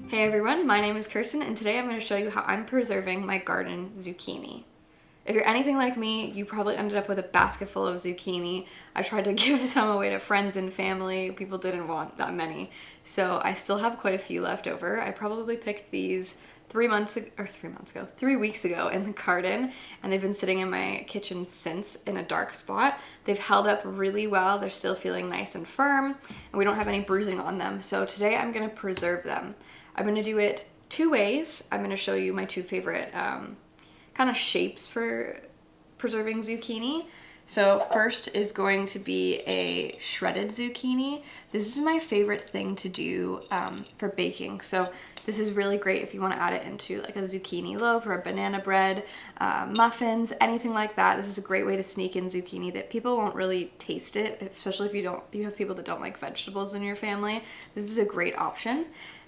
Hey everyone, my name is Kirsten and today I'm going to show you how I'm preserving my garden zucchini. If you're anything like me, you probably ended up with a basket full of zucchini. I tried to give some away to friends and family. People didn't want that many. So I still have quite a few left over. I probably picked these 3 weeks ago in the garden, and they've been sitting in my kitchen since in a dark spot. They've held up really well. They're still feeling nice and firm, and we don't have any bruising on them. So today I'm going to preserve them. I'm going to do it two ways. I'm going to show you my two favorite kind of shapes for preserving zucchini. So first is going to be a shredded zucchini. This is my favorite thing to do for baking. So this is really great if you want to add it into like a zucchini loaf or a banana bread, muffins, anything like that. This is a great way to sneak in zucchini that people won't really taste it, especially if you have people that don't like vegetables in your family. This is a great option.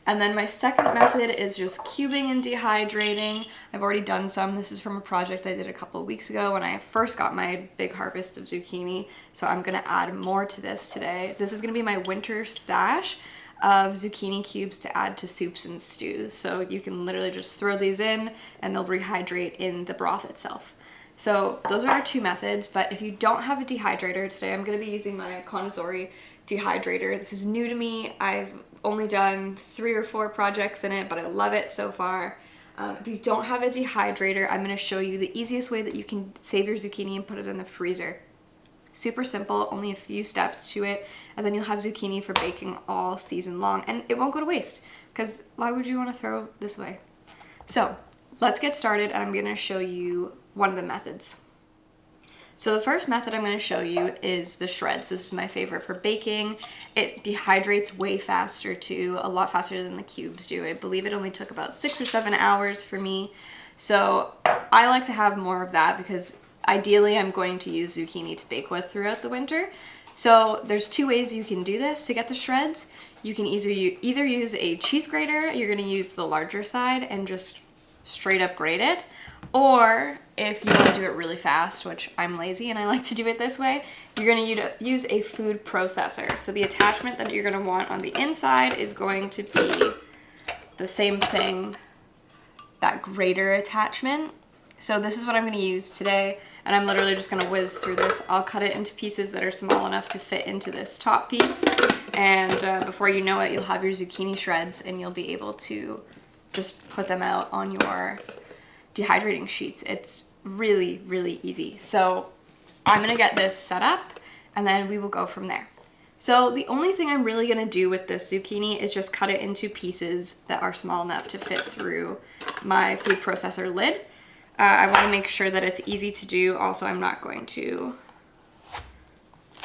And then my second method is just cubing and dehydrating. I've already done some. This is from a project I did a couple of weeks ago when I first got my big harvest of zucchini. So I'm gonna add more to this today. This is gonna be my winter stash of zucchini cubes to add to soups and stews. So you can literally just throw these in and they'll rehydrate in the broth itself. So those are our two methods, but if you don't have a dehydrator, today I'm gonna be using my Condisory dehydrator. This is new to me. I've only done 3 or 4 projects in it, but I love it so far. If you don't have a dehydrator, I'm going to show you the easiest way that you can save your zucchini and put it in the freezer. Super simple, only a few steps to it, and then you'll have zucchini for baking all season long, and it won't go to waste, because why would you want to throw this away? So let's get started, and I'm going to show you one of the methods. So the first method I'm going to show you is the shreds. This is my favorite for baking. It dehydrates way faster too, a lot faster than the cubes do. I believe it only took about 6 or 7 hours for me. So I like to have more of that because ideally I'm going to use zucchini to bake with throughout the winter. So there's 2 ways you can do this to get the shreds. You can either use a cheese grater, you're going to use the larger side and just straight up grate it, or if you want to do it really fast, which I'm lazy and I like to do it this way, you're going to use a food processor. So the attachment that you're going to want on the inside is going to be the same thing, that grater attachment. So this is what I'm going to use today, and I'm literally just going to whiz through this. I'll cut it into pieces that are small enough to fit into this top piece, and before you know it, you'll have your zucchini shreds and you'll be able to just put them out on your dehydrating sheets. It's really, really easy. So I'm gonna get this set up and then we will go from there. So the only thing I'm really gonna do with this zucchini is just cut it into pieces that are small enough to fit through my food processor lid. I wanna make sure that it's easy to do. Also, I'm not going to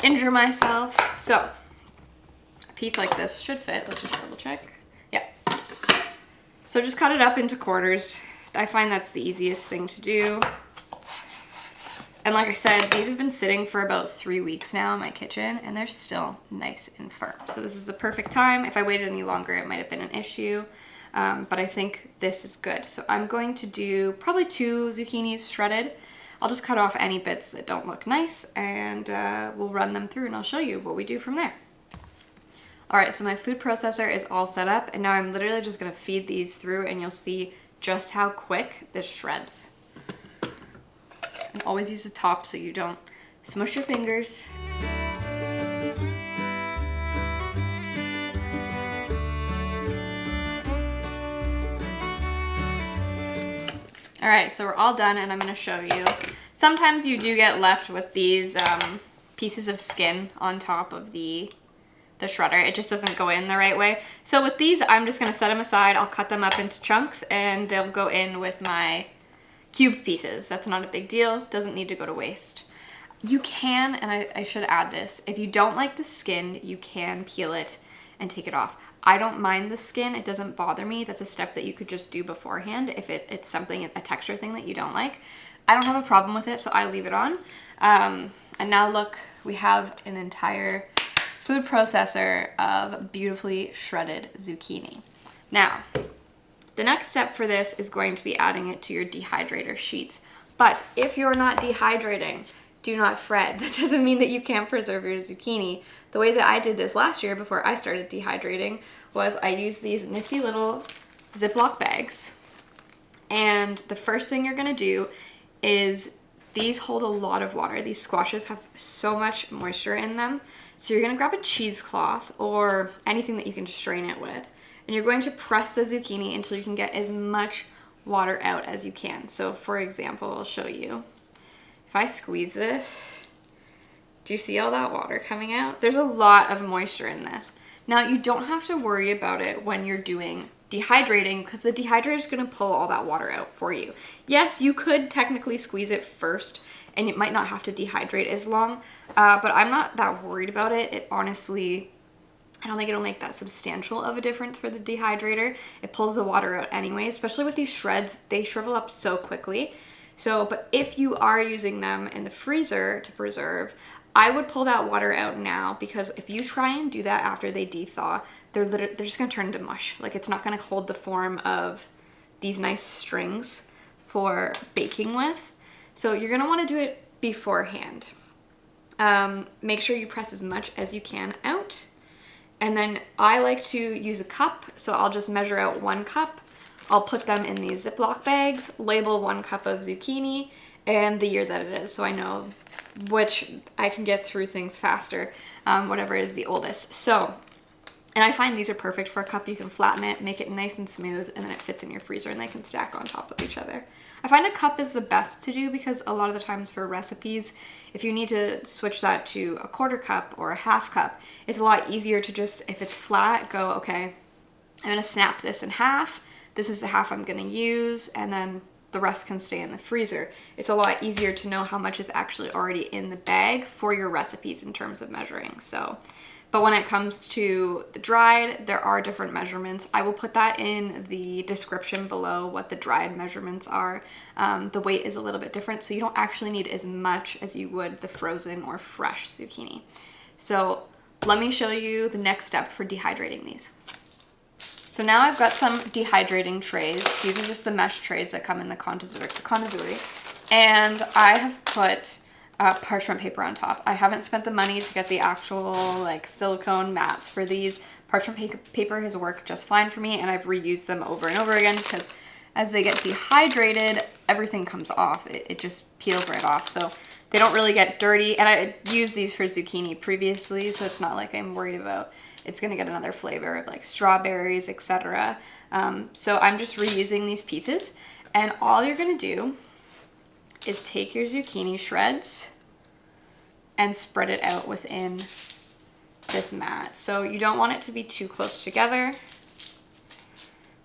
injure myself. So a piece like this should fit. Let's just double check. Yeah. So just cut it up into quarters. I find that's the easiest thing to do. And like I said, these have been sitting for about 3 weeks now in my kitchen and they're still nice and firm. So this is the perfect time. If I waited any longer, it might have been an issue. But I think this is good. So I'm going to do probably 2 zucchinis shredded. I'll just cut off any bits that don't look nice and we'll run them through and I'll show you what we do from there. Alright, so my food processor is all set up and now I'm literally just going to feed these through and you'll see just how quick this shreds. And always use the top so you don't smush your fingers. Alright, so we're all done and I'm going to show you. Sometimes you do get left with these pieces of skin on top of the shredder. It just doesn't go in the right way. So with these, I'm just going to set them aside. I'll cut them up into chunks and they'll go in with my cube pieces. That's not a big deal. Doesn't need to go to waste. You can, and I should add this, if you don't like the skin, you can peel it and take it off. I don't mind the skin. It doesn't bother me. That's a step that you could just do beforehand if it's something, a texture thing that you don't like. I don't have a problem with it, so I leave it on. And now look, we have an entire food processor of beautifully shredded zucchini. Now, the next step for this is going to be adding it to your dehydrator sheets. But if you're not dehydrating, do not fret. That doesn't mean that you can't preserve your zucchini. The way that I did this last year before I started dehydrating was I used these nifty little Ziploc bags. And the first thing you're gonna do is, these hold a lot of water. These squashes have so much moisture in them. So you're gonna grab a cheesecloth or anything that you can strain it with, and you're going to press the zucchini until you can get as much water out as you can. So for example, I'll show you. If I squeeze this, do you see all that water coming out? There's a lot of moisture in this. Now you don't have to worry about it when you're doing dehydrating, because the dehydrator is going to pull all that water out for you. Yes, you could technically squeeze it first and it might not have to dehydrate as long, but I'm not that worried about it. It honestly, I don't think it'll make that substantial of a difference for the dehydrator. It pulls the water out anyway, especially with these shreds. They shrivel up so quickly. So, but if you are using them in the freezer to preserve, I would pull that water out now, because if you try and do that after they de-thaw, they're just gonna turn into mush. Like, it's not gonna hold the form of these nice strings for baking with. So you're gonna wanna do it beforehand. Make sure you press as much as you can out. And then I like to use a cup, so I'll just measure out 1 cup. I'll put them in these Ziploc bags, label 1 cup of zucchini and the year that it is, so I know which I can get through things faster, whatever is the oldest. So, and I find these are perfect for a cup. You can flatten it, make it nice and smooth, and then it fits in your freezer and they can stack on top of each other. I find a cup is the best to do, because a lot of the times for recipes, if you need to switch that to a 1/4 cup or a 1/2 cup, it's a lot easier to just, if it's flat, go, okay, I'm gonna snap this in half. This is the half I'm gonna use, and then the rest can stay in the freezer. It's a lot easier to know how much is actually already in the bag for your recipes in terms of measuring. So, but when it comes to the dried, there are different measurements. I will put that in the description below, what the dried measurements are. The weight is a little bit different, so you don't actually need as much as you would the frozen or fresh zucchini. So let me show you the next step for dehydrating these. So now I've got some dehydrating trays. These are just the mesh trays that come in the connoisseur. And I have put parchment paper on top. I haven't spent the money to get the actual like silicone mats for these. Parchment paper has worked just fine for me, and I've reused them over and over again, because as they get dehydrated, everything comes off. It just peels right off. So they don't really get dirty. And I used these for zucchini previously, so it's not like I'm worried about it's gonna get another flavor of like strawberries, etc. So I'm just reusing these pieces, and all you're gonna do is take your zucchini shreds and spread it out within this mat. So you don't want it to be too close together,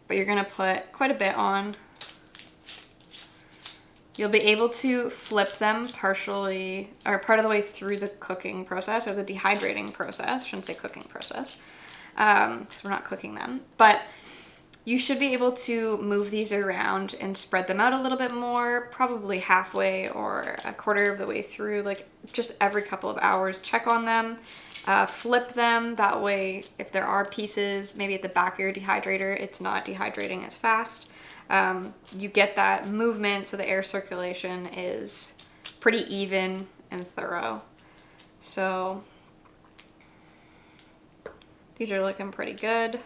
but you're gonna put quite a bit on. You'll be able to flip them partially, or part of the way through the cooking process, or the dehydrating process. I shouldn't say cooking process, because we're not cooking them. But you should be able to move these around and spread them out a little bit more, probably halfway or 1/4 of the way through, like just every couple of hours. Check on them, flip them. That way, if there are pieces, maybe at the back of your dehydrator, it's not dehydrating as fast. You get that movement, so the air circulation is pretty even and thorough. So these are looking pretty good.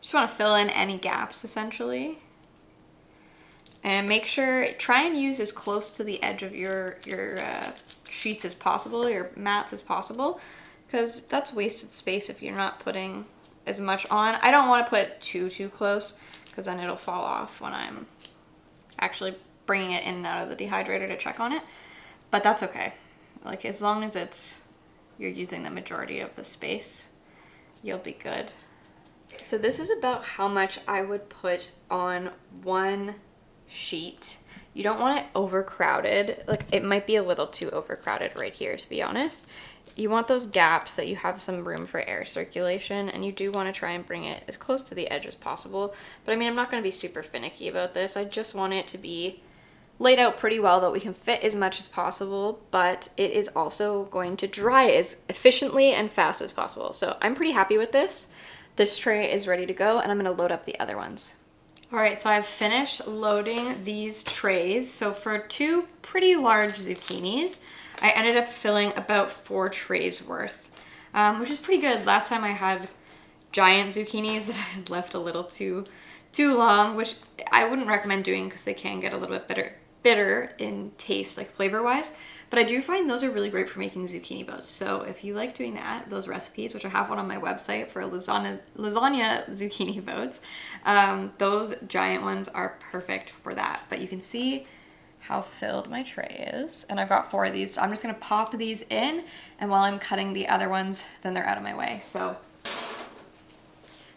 Just want to fill in any gaps essentially, and make sure, try and use as close to the edge of your sheets as possible, your mats as possible, because that's wasted space if you're not putting as much on. I don't want to put too close, because then it'll fall off when I'm actually bringing it in and out of the dehydrator to check on it. But that's okay. Like, as long as you're using the majority of the space, you'll be good. So this is about how much I would put on one sheet. You don't want it overcrowded. Like, it might be a little too overcrowded right here, to be honest. You want those gaps that you have some room for air circulation, and you do want to try and bring it as close to the edge as possible. But I mean, I'm not going to be super finicky about this. I just want it to be laid out pretty well, that we can fit as much as possible, but it is also going to dry as efficiently and fast as possible. So I'm pretty happy with this. This tray is ready to go, and I'm going to load up the other ones. All right, so I've finished loading these trays. So for 2 pretty large zucchinis, I ended up filling about 4 trays worth, which is pretty good. Last time I had giant zucchinis that I had left a little too too long, which I wouldn't recommend doing because they can get a little bit bitter in taste, like flavor wise. But I do find those are really great for making zucchini boats. So if you like doing that, those recipes, which I have one on my website for lasagna zucchini boats, those giant ones are perfect for that. But you can see how filled my tray is, and I've got 4 of these. So I'm just gonna pop these in, and while I'm cutting the other ones, then they're out of my way. So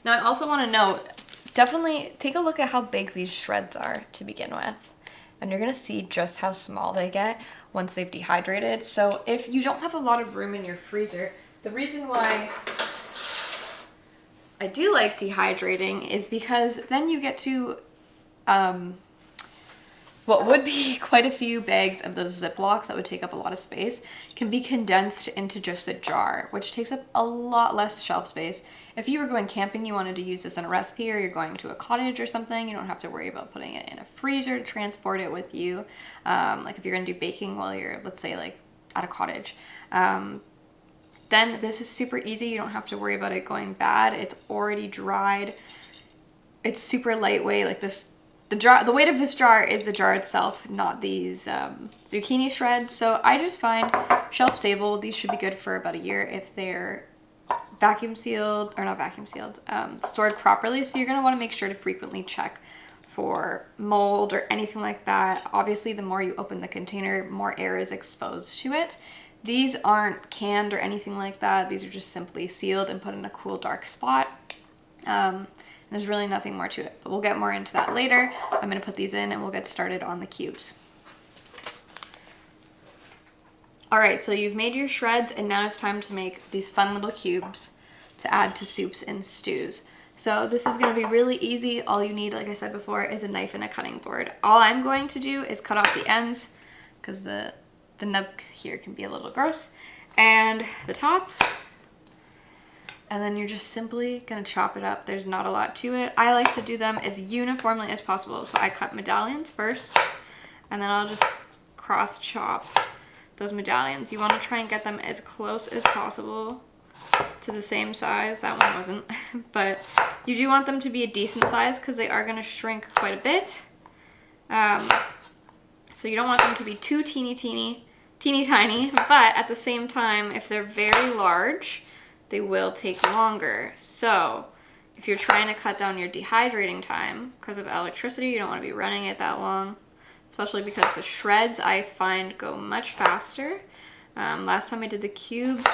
now I also want to note, definitely take a look at how big these shreds are to begin with. And you're gonna see just how small they get once they've dehydrated. So if you don't have a lot of room in your freezer, the reason why I do like dehydrating is because then you get to what would be quite a few bags of those Ziplocs that would take up a lot of space can be condensed into just a jar, which takes up a lot less shelf space. If you were going camping, you wanted to use this in a recipe, or you're going to a cottage or something, you don't have to worry about putting it in a freezer to transport it with you. Like if you're gonna do baking while you're, let's say, like at a cottage, then this is super easy. You don't have to worry about it going bad. It's already dried. It's super lightweight. Like this, the weight of this jar is the jar itself, not these zucchini shreds. So I just find shelf stable. These should be good for about a year if they're vacuum sealed, or not vacuum sealed, stored properly. So you're gonna wanna make sure to frequently check for mold or anything like that. Obviously, the more you open the container, more air is exposed to it. These aren't canned or anything like that. These are just simply sealed and put in a cool, dark spot. There's really nothing more to it, but we'll get more into that later. I'm gonna put these in and we'll get started on the cubes. All right, so you've made your shreds, and now it's time to make these fun little cubes to add to soups and stews. So this is gonna be really easy. All you need, like I said before, is a knife and a cutting board. All I'm going to do is cut off the ends, because the nub here can be a little gross, and the top. And then you're just simply gonna chop it up. There's not a lot to it. I like to do them as uniformly as possible. So I cut medallions first, and then I'll just cross chop those medallions. You wanna try and get them as close as possible to the same size. That one wasn't, but you do want them to be a decent size because they are gonna shrink quite a bit. So you don't want them to be too teeny tiny, but at the same time, if they're very large, they will take longer. So if you're trying to cut down your dehydrating time because of electricity, you don't want to be running it that long, especially because the shreds I find go much faster. Last time I did the cubes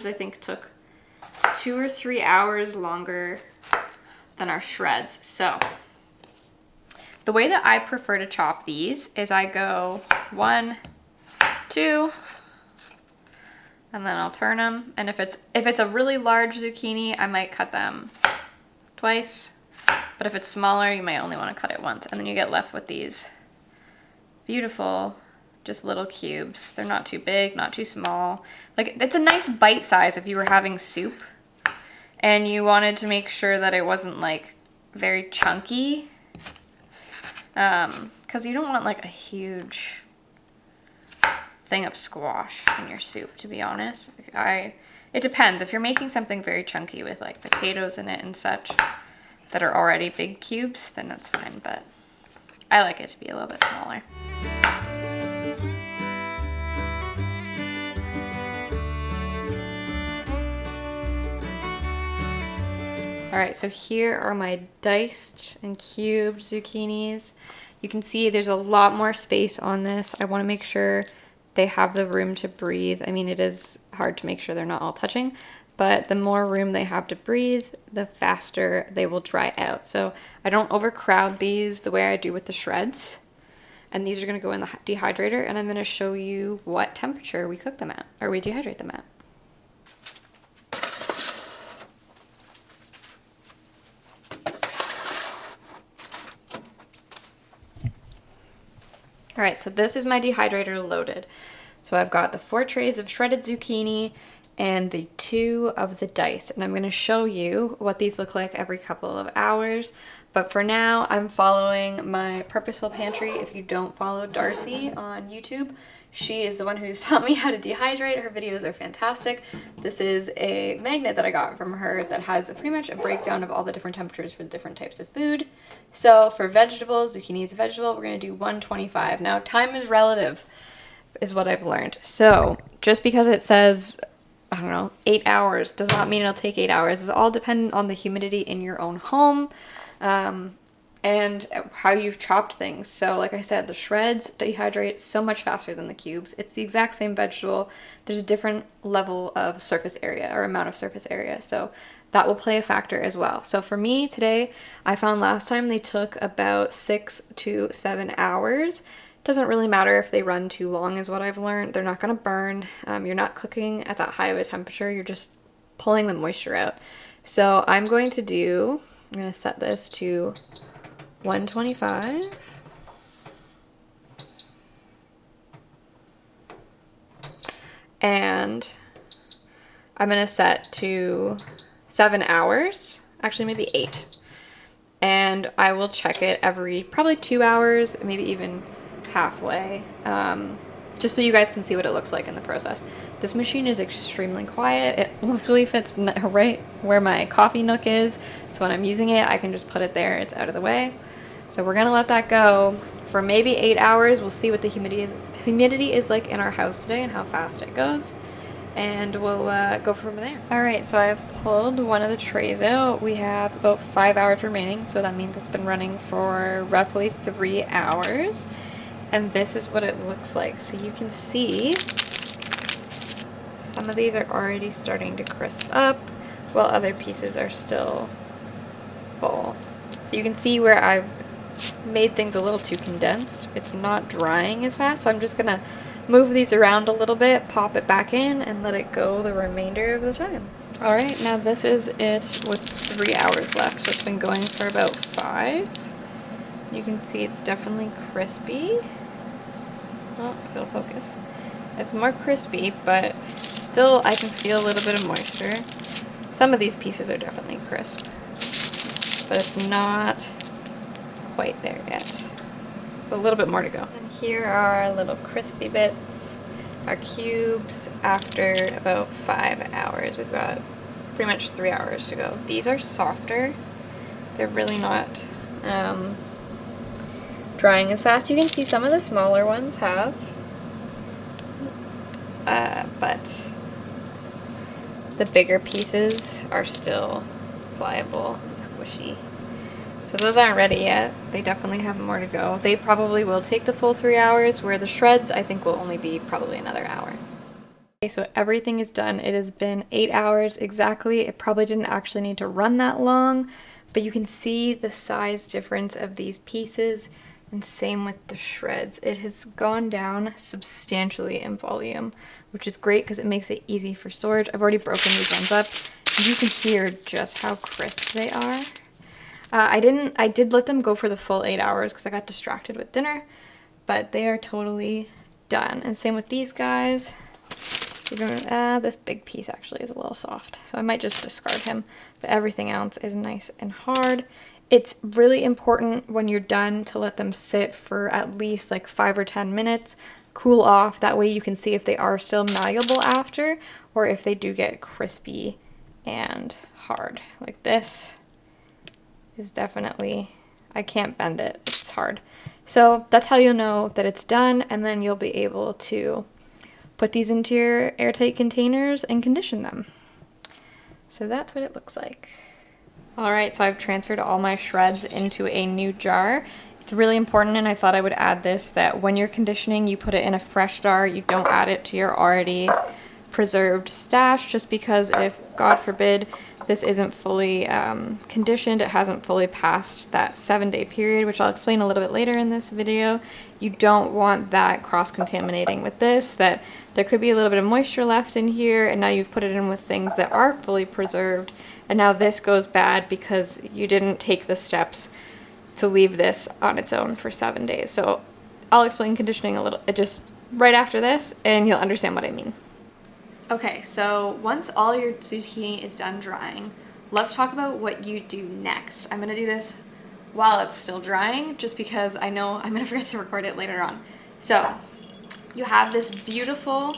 I think took 2 or 3 hours longer than our shreds. So the way that I prefer to chop these is I go 1, 2, and then I'll turn them. And if it's a really large zucchini, I might cut them twice. But if it's smaller, you might only want to cut it once. And then you get left with these beautiful, just little cubes. They're not too big, not too small. Like, it's a nice bite size if you were having soup and you wanted to make sure that it wasn't like very chunky. Because you don't want like a huge thing of squash in your soup, to be honest. It depends. If you're making something very chunky with like potatoes in it and such that are already big cubes, then that's fine, but I like it to be a little bit smaller. All right, so here are my diced and cubed zucchinis. You can see there's a lot more space on this. I want to make sure they have the room to breathe. I mean, it is hard to make sure they're not all touching, but the more room they have to breathe, the faster they will dry out. So I don't overcrowd these the way I do with the shreds. And these are gonna go in the dehydrator, and I'm gonna show you what temperature we cook them at, or we dehydrate them at. All right, so this is my dehydrator loaded. So I've got the 4 trays of shredded zucchini and the 2 of the diced. And I'm gonna show you what these look like every couple of hours. But for now, I'm following my Purposeful Pantry. If you don't follow Darcy on YouTube, She is the one who's taught me how to dehydrate. Her videos are fantastic. This is a magnet that I got from her that has pretty much a breakdown of all the different temperatures for different types of food. So for vegetables, zucchini is a vegetable, we're gonna do 125. Now time is relative, is what I've learned. So just because it says, I don't know, 8 hours does not mean it'll take 8 hours. It's all dependent on the humidity in your own home. And how you've chopped things. So like I said, the shreds dehydrate so much faster than the cubes. It's the exact same vegetable. There's a different level of surface area or amount of surface area. So that will play a factor as well. So for me today, I found last time they took about 6 to 7 hours. Doesn't really matter if they run too long is what I've learned. They're not gonna burn. You're not cooking at that high of a temperature. You're just pulling the moisture out. So I'm gonna set this to 125. And I'm gonna set to 7 hours, actually maybe 8. And I will check it every probably 2 hours, maybe even halfway, just so you guys can see what it looks like in the process. This machine is extremely quiet. It luckily fits right where my coffee nook is, so when I'm using it, I can just put it there. It's out of the way. So we're gonna let that go for maybe 8 hours. We'll see what the humidity is like in our house today and how fast it goes, and we'll go from there. All right, so I've pulled one of the trays out. We have about 5 hours remaining, so that means it's been running for roughly 3 hours. And this is what it looks like. So you can see some of these are already starting to crisp up while other pieces are still full. So you can see where I've made things a little too condensed. It's not drying as fast, so I'm just gonna move these around a little bit, pop it back in, and let it go the remainder of the time. All right, now this is it with 3 hours left. So it's been going for about 5. You can see it's definitely crispy. Oh, if it'll focus. It's more crispy, but still I can feel a little bit of moisture. Some of these pieces are definitely crisp, but it's not quite there yet. So a little bit more to go. And here are our little crispy bits, our cubes after about 5 hours. We've got pretty much 3 hours to go. These are softer. They're really not drying as fast. You can see some of the smaller ones have, but the bigger pieces are still pliable and squishy. So those aren't ready yet. They definitely have more to go. They probably will take the full 3 hours, where the shreds I think will only be probably another hour. Okay, so everything is done. It has been 8 hours exactly. It probably didn't actually need to run that long, but you can see the size difference of these pieces, and same with the shreds. It has gone down substantially in volume, which is great because it makes it easy for storage. I've already broken these ones up. You can hear just how crisp they are. I did let them go for the full 8 hours because I got distracted with dinner, but they are totally done. And same with these guys. This big piece actually is a little soft, so I might just discard him, but everything else is nice and hard. It's really important when you're done to let them sit for at least like 5 or 10 minutes, cool off. That way you can see if they are still malleable after, or if they do get crispy and hard. Like this is definitely, I can't bend it, it's hard. So that's how you'll know that it's done, and then you'll be able to put these into your airtight containers and condition them. So that's what it looks like. All right, so I've transferred all my shreds into a new jar. It's really important, and I thought I would add this, that when you're conditioning, you put it in a fresh jar. You don't add it to your already preserved stash, just because if, God forbid, this isn't fully conditioned, it hasn't fully passed that 7-day period, which I'll explain a little bit later in this video. You don't want that cross-contaminating with this, that there could be a little bit of moisture left in here, and now you've put it in with things that are fully preserved, and now this goes bad because you didn't take the steps to leave this on its own for 7 days. So I'll explain conditioning a little, just right after this, and you'll understand what I mean. Okay, so once all your zucchini is done drying, let's talk about what you do next. I'm gonna do this while it's still drying, just because I know I'm gonna forget to record it later on. So, you have this beautiful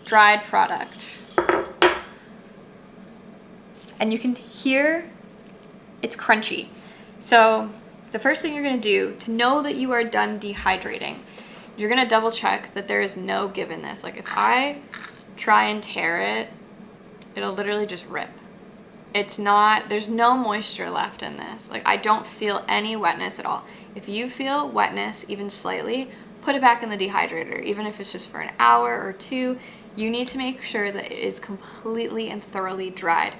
dried product. And you can hear it's crunchy. So the first thing you're gonna do to know that you are done dehydrating, you're gonna double check that there is no give in this. Like if I try and tear it, it'll literally just rip. It's not, there's no moisture left in this. Like I don't feel any wetness at all. If you feel wetness even slightly, put it back in the dehydrator, even if it's just for an hour or two. You need to make sure that it is completely and thoroughly dried.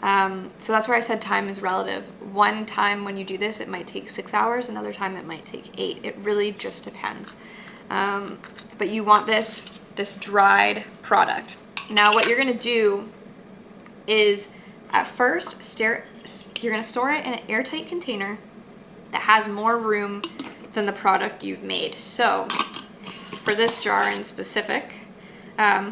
So that's where I said time is relative. One time when you do this, it might take 6 hours. Another time it might take 8. It really just depends. But you want this dried product. Now what you're gonna do is at first, you're gonna store it in an airtight container that has more room than the product you've made. So for this jar in specific,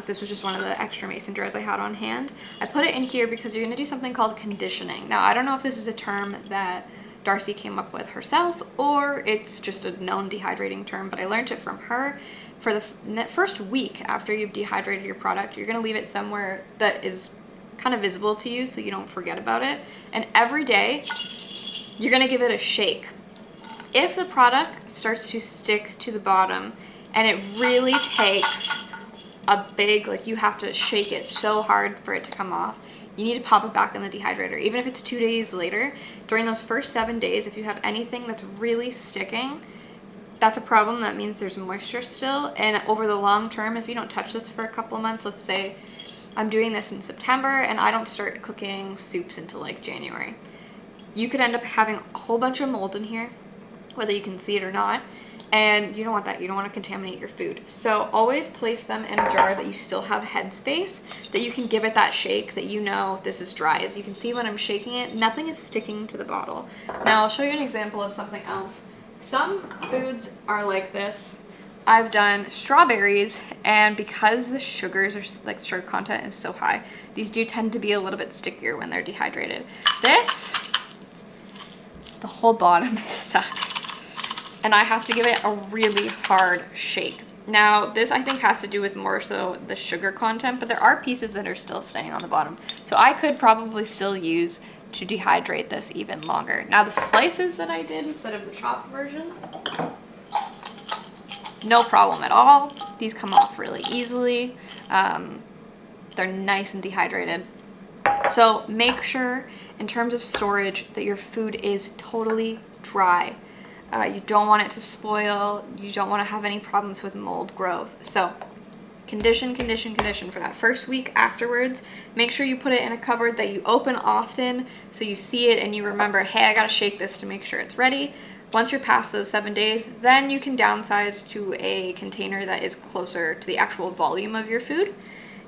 this was just one of the extra mason jars I had on hand. I put it in here because you're gonna do something called conditioning. Now, I don't know if this is a term that Darcy came up with herself or it's just a known dehydrating term, but I learned it from her. For the first week after you've dehydrated your product, you're gonna leave it somewhere that is kind of visible to you so you don't forget about it. And every day, you're gonna give it a shake. If the product starts to stick to the bottom and it really takes a big, like you have to shake it so hard for it to come off, you need to pop it back in the dehydrator. Even if it's 2 days later, during those first 7 days, if you have anything that's really sticking, that's a problem. That means there's moisture still. And over the long term, if you don't touch this for a couple of months, let's say I'm doing this in September and I don't start cooking soups until like January, you could end up having a whole bunch of mold in here, whether you can see it or not. And you don't want that. You don't want to contaminate your food. So always place them in a jar that you still have headspace, that you can give it that shake, that you know this is dry. As you can see when I'm shaking it, nothing is sticking to the bottle. Now I'll show you an example of something else. Some foods are like this. I've done strawberries, and because the sugars are like sugar content is so high, these do tend to be a little bit stickier when they're dehydrated. This, the whole bottom is stuck. And I have to give it a really hard shake. Now, this I think has to do with more so the sugar content, but there are pieces that are still staying on the bottom. So I could probably still use to dehydrate this even longer. Now, the slices that I did instead of the chopped versions, no problem at all. These come off really easily. They're nice and dehydrated. So make sure in terms of storage that your food is totally dry. You don't want it to spoil. You don't want to have any problems with mold growth. So condition for that first week afterwards. Make sure you put it in a cupboard that you open often so you see it and you remember, hey, I gotta shake this to make sure it's ready. Once you're past those 7 days, then you can downsize to a container that is closer to the actual volume of your food.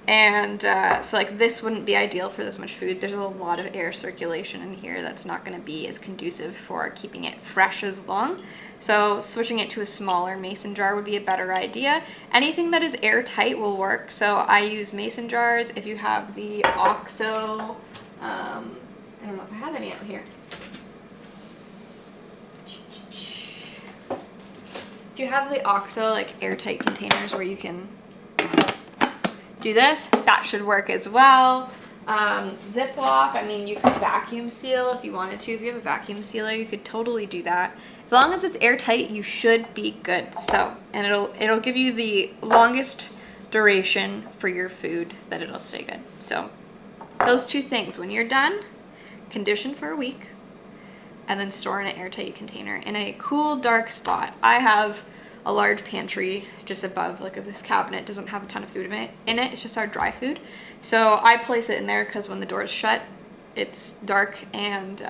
And so like this wouldn't be ideal for this much food. There's a lot of air circulation in here that's not going to be as conducive for keeping it fresh as long. So switching it to a smaller mason jar would be a better idea. Anything that is airtight will work. So I use mason jars. If you have the OXO, I don't know if I have any out here. If you have the OXO like airtight containers where you can do this, that should work as well. Ziploc, I mean, you could vacuum seal if you wanted to. If you have a vacuum sealer, you could totally do that. As long as it's airtight, you should be good. So, and it'll give you the longest duration for your food that it'll stay good. So those two things, when you're done, condition for a week, and then store in an airtight container in a cool, dark spot. I have a large pantry just above like this cabinet. It doesn't have a ton of food in it. It's just our dry food. So I place it in there because when the door is shut, it's dark and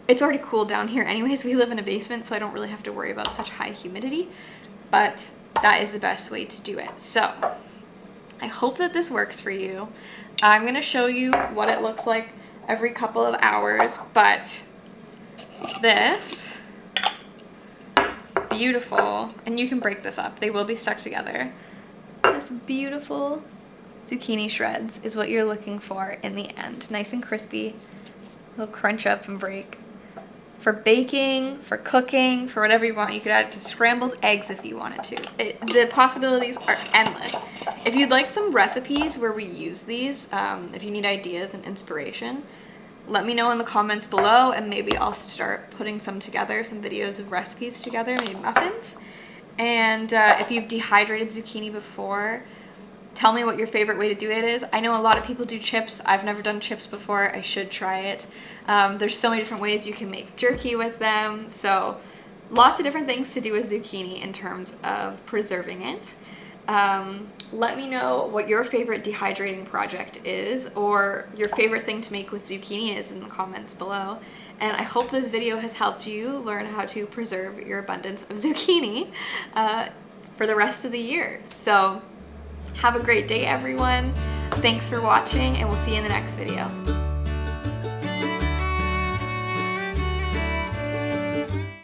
it's already cool down here anyways. We live in a basement, so I don't really have to worry about such high humidity, but that is the best way to do it. So I hope that this works for you. I'm gonna show you what it looks like every couple of hours, but this, beautiful, and you can break this up. They will be stuck together. This beautiful zucchini shreds is what you're looking for in the end. Nice and crispy. They'll crunch up and break. for baking, for cooking, for whatever you want. You could add it to scrambled eggs if you wanted to. The possibilities are endless. If you'd like some recipes where we use these, if you need ideas and inspiration, let me know in the comments below, and maybe I'll start putting some together, some videos of recipes together, maybe muffins. And if you've dehydrated zucchini before, tell me what your favorite way to do it is. I know a lot of people do chips. I've never done chips before. I should try it. There's so many different ways you can make jerky with them. So lots of different things to do with zucchini in terms of preserving it. Let me know what your favorite dehydrating project is, or your favorite thing to make with zucchini is in the comments below. And I hope this video has helped you learn how to preserve your abundance of zucchini for the rest of the year. So have a great day, everyone. Thanks for watching, and we'll see you in the next video.